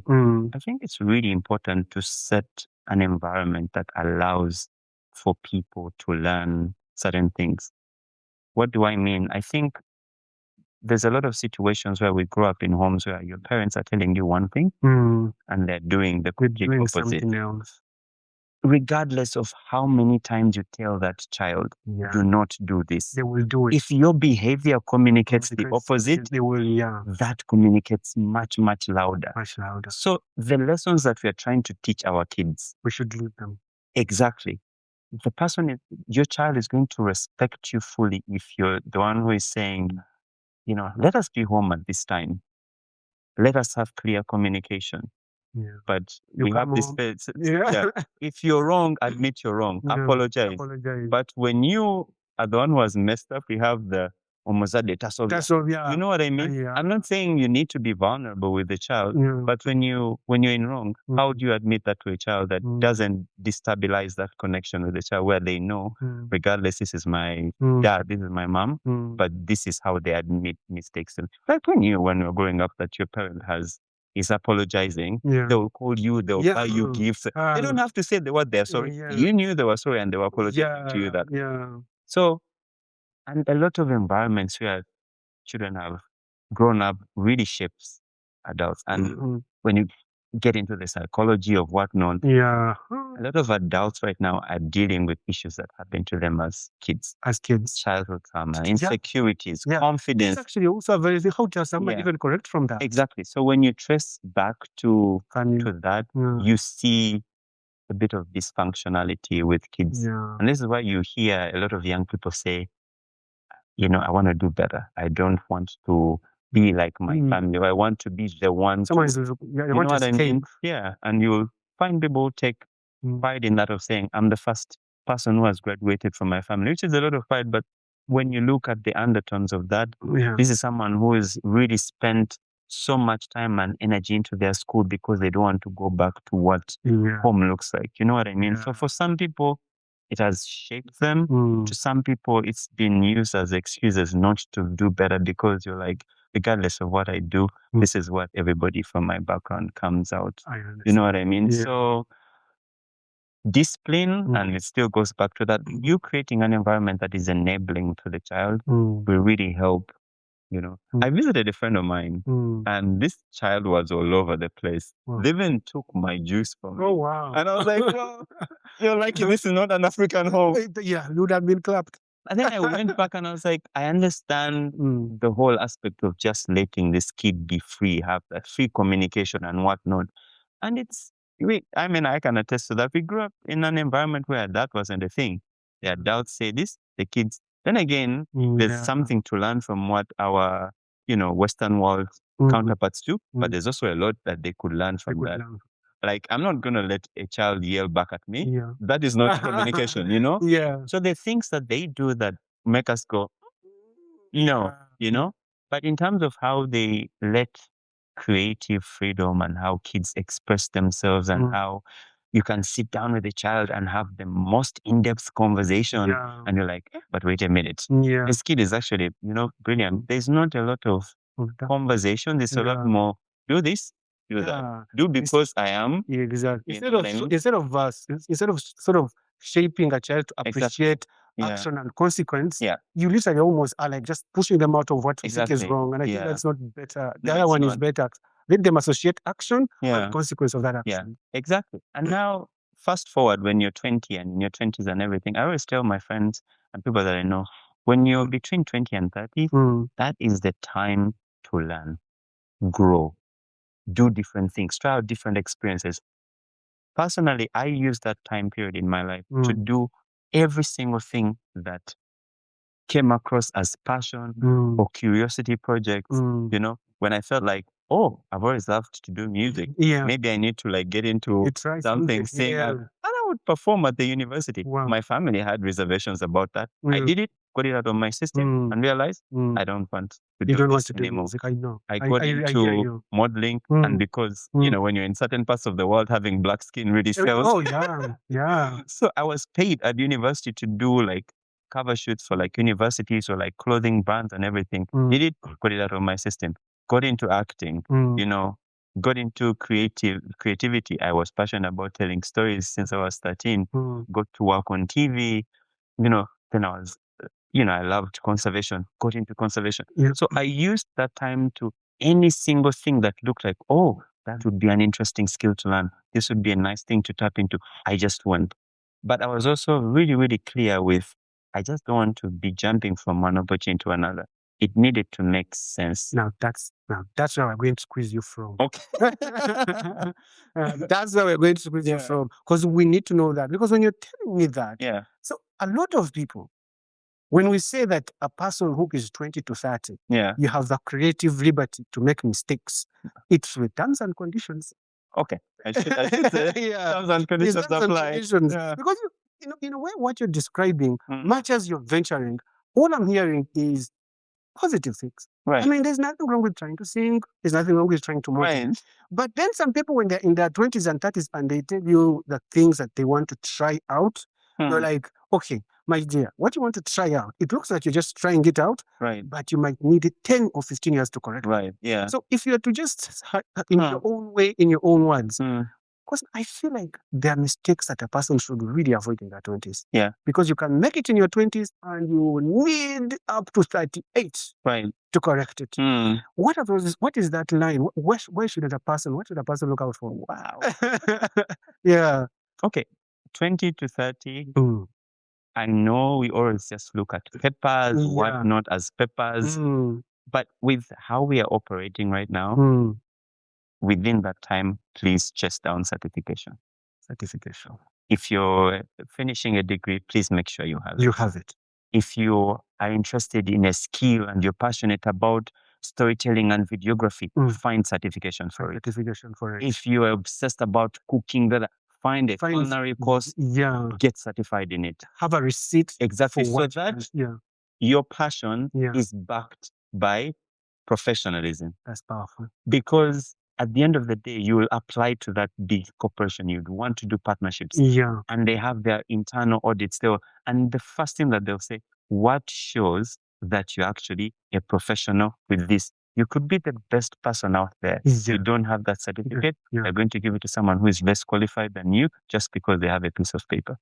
I think it's really important to set an environment that allows for people to learn certain things. What do I mean? I think there's a lot of situations where we grow up in homes where your parents are telling you one thing and they're doing the We're complete doing opposite. something else. Regardless of how many times you tell that child, Yeah. do not do this. They will do it. If your behavior communicates the opposite, They will, yeah, that communicates much, much louder. much louder. So the lessons that we are trying to teach our kids, We should leave them. exactly. Your child is going to respect you fully if you're the one who is saying, let us be home at this time. Let us have clear communication. Yeah. But You we have come this home. space. Yeah. Yeah. If you're wrong, admit you're wrong. Yeah, Apologize. apologize. But when you are the one who has messed up, we have the omozade tasovia. That's all, yeah. You know what I mean? Yeah. I'm not saying you need to be vulnerable with the child, Yeah. but when you're in wrong, how do you admit that to a child that doesn't destabilize that connection with the child, where they know, regardless, this is my dad, this is my mom, but this is how they admit mistakes. And like when you're growing up, that your parent is apologizing, they will call you, they'll buy you gifts. They don't have to say the word they're sorry. Yeah. You knew they were sorry and they were apologizing to you that. Yeah. So, and a lot of environments where children have grown up really shapes adults. And when you get into the psychology of whatnot, Yeah. a lot of adults right now are dealing with issues that happen to them as kids. Childhood trauma, insecurities, confidence. It's actually also very how does somebody even correct from that? Exactly. So when you trace back to that, you see a bit of dysfunctionality with kids. And this is why you hear a lot of young people say, I want to do better. I don't want to be like my family. I want to be the one Someone to, is, you know what I mean? Yeah. And you'll find people take pride in that of saying, I'm the first person who has graduated from my family, which is a lot of pride. But when you look at the undertones of that, this is someone who has really spent so much time and energy into their school because they don't want to go back to what home looks like. You know what I mean? So for some people, it has shaped them. To some people, it's been used as excuses not to do better because you're like, regardless of what I do, this is what everybody from my background comes out. You know what I mean? So discipline, and it still goes back to that, you creating an environment that is enabling to the child will really help. I visited a friend of mine and this child was all over the place. They even took my juice from me. Oh, wow. And I was like, well, you're lucky this is not an African home. Yeah, you would have been clapped. And then I went back and I was like, I understand the whole aspect of just letting this kid be free, have that free communication and whatnot. And I can attest to that. We grew up in an environment where that wasn't a thing. The adults say this, the kids. Then again, there's something to learn from what our, Western world counterparts do, but there's also a lot that they could learn from that. Like, I'm not going to let a child yell back at me. Yeah. That is not communication, Yeah. So the things that they do that make us go, no, But in terms of how they let creative freedom and how kids express themselves and how you can sit down with a child and have the most in-depth conversation and you're like, but wait a minute. This kid is actually, brilliant. There's not a lot of conversation. There's a lot more, do this, do that. Do because I am. Exactly. Instead of sort of shaping a child to appreciate action and consequence, you literally almost are like just pushing them out of what you think is wrong. And I think that's not better. The other one is better. Let them associate action and consequence of that action. Yeah, exactly. And now, fast forward when you're 20 and in your 20s and everything, I always tell my friends and people that I know, when you're between 20 and 30, that is the time to learn, grow, do different things, try out different experiences. Personally, I use that time period in my life to do every single thing that came across as passion or curiosity projects. When I felt like, I've always loved to do music. Maybe I need to get into something, sing. And I would perform at the university. Wow. My family had reservations about that. I did it, got it out of my system, and realized I don't want to do this anymore. Music, I know. I got hear into you. modeling, and because when you're in certain parts of the world, having black skin really sells. Oh, yeah. So I was paid at university to do cover shoots for universities or clothing brands and everything. Did it, got it out of my system. Got into acting, got into creativity. I was passionate about telling stories since I was 13. Got to work on TV, then I was, I loved conservation, got into conservation. Yeah. So I used that time to any single thing that looked like, oh, that would be an interesting skill to learn. This would be a nice thing to tap into. I just went. But I was also really, really clear with, I just don't want to be jumping from one opportunity to another. It needed to make sense. Now that's where we're going to squeeze you from. Okay. That's where we're going to squeeze you from, because we need to know that. Because when you're telling me that, so a lot of people, when we say that a person who is 20 to 30, you have the creative liberty to make mistakes, it's with terms and conditions. Okay, I should say terms and conditions apply. Because in a way, what you're describing, much as you're venturing, all I'm hearing is positive things. Right. I mean, there's nothing wrong with trying to sing. There's nothing wrong with trying to motivate. Right. But then some people, when they're in their 20s and 30s and they tell you the things that they want to try out, you're like, okay, my dear, what you want to try out, it looks like you're just trying it out, but you might need it 10 or 15 years to correct it. Right, yeah. So if you are to just, in your own way, in your own words, because I feel like there are mistakes that a person should really avoid in their 20s. Yeah. Because you can make it in your 20s and you need up to 38 to correct it. What are those? What is that line? What should a person look out for? Wow. Yeah. Okay. 20 to 30. I know we always just look at papers, whatnot as papers. But with how we are operating right now, within that time, please chase down certification. If you're finishing a degree, please make sure you have it. You have it. If you are interested in a skill and you're passionate about storytelling and videography, find certification for it. If you are obsessed about cooking, find a culinary course, get certified in it. Have a receipt. Exactly. So that your passion is backed by professionalism. That's powerful. Because at the end of the day, you will apply to that big corporation. You'd want to do partnerships. And they have their internal audits there. And the first thing that they'll say, what shows that you're actually a professional with this? You could be the best person out there. You don't have that certificate. They're going to give it to someone who is less qualified than you just because they have a piece of paper.